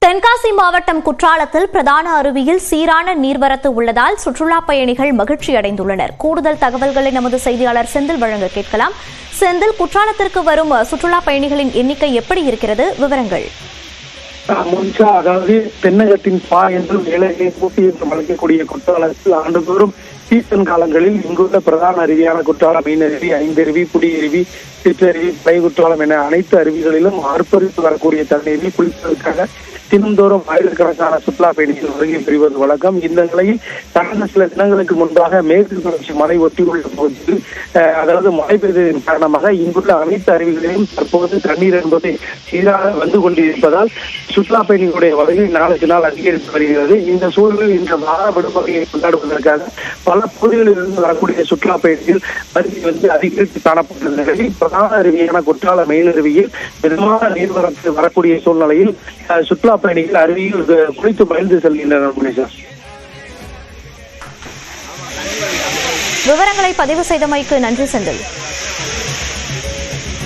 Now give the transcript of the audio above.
தென்காசி மாவட்டம் குற்றாலத்தில் பிரதான அருவியில் சீரான நீர்வரத்து உள்ளதால் சுற்றுலா பயணிகள் மகிழ்ச்சி அடைந்துள்ளனர். கூடுதல் தகவல்களை நமது செய்தியாளர் செந்தில் வழங்க கேட்கலாம். செந்தில், குற்றாலத்திற்கு வரும் சுற்றுலா பயணிகளின் எண்ணிக்கை எப்படி இருக்கிறது? விவரங்கள். அதாவது தென்னகத்தின் பா என்றும் ஏழையை பூட்டி என்றும் அழைக்கக்கூடிய குற்றாலத்தில் ஆண்டுதோறும் சீசன் காலங்களில் இங்குள்ள பிரதான அருவியான குற்றாலம் மீனருவி, ஐந்தருவி, புடியருவி, சிற்றருவி, பை குற்றாலம் என அனைத்து அருவிகளிலும் ஆர்ப்பரித்து வரக்கூடிய தண்ணீரில் குளிப்பதற்காக தினந்தோறும் ஆயிரக்கணக்கான சுற்றுலா பயணிகள் வருகை பெறுவது வழக்கம். இந்த நிலையில் கடந்த சில தினங்களுக்கு முன்பாக மேற்கு தொடர்ச்சி மலை ஒட்டியுள்ள பகுதியில் அதாவது மழை பெய்ததன் காரணமாக இங்குள்ள அனைத்து அருவிகளிலும் தற்போது தண்ணீர் என்பது சீராக வந்து கொண்டிருப்பதால் சுற்றுலா பயணிகளுடைய வருகை நாளுக்கு நாள் அதிகரித்து வருகிறது. இந்த சூழலில் இந்த வார விடுமுறையை கொண்டாடுவதற்காக பல பகுதிகளில் இருந்து வரக்கூடிய சுற்றுலா பயணிகள் வருகை வந்து அதிகரித்து காணப்பட்ட நிலையில் பிரதான அருவியான குற்றால மெயினருவியில் மிதமான நீர்வரத்து வரக்கூடிய சூழ்நிலையில் சுற்றுலா பயணிகள் அருவியில் குளித்து பயந்து செல்கின்றனர். விவரங்களை பதிவு செய்தமைக்கு நன்றி செந்தில்.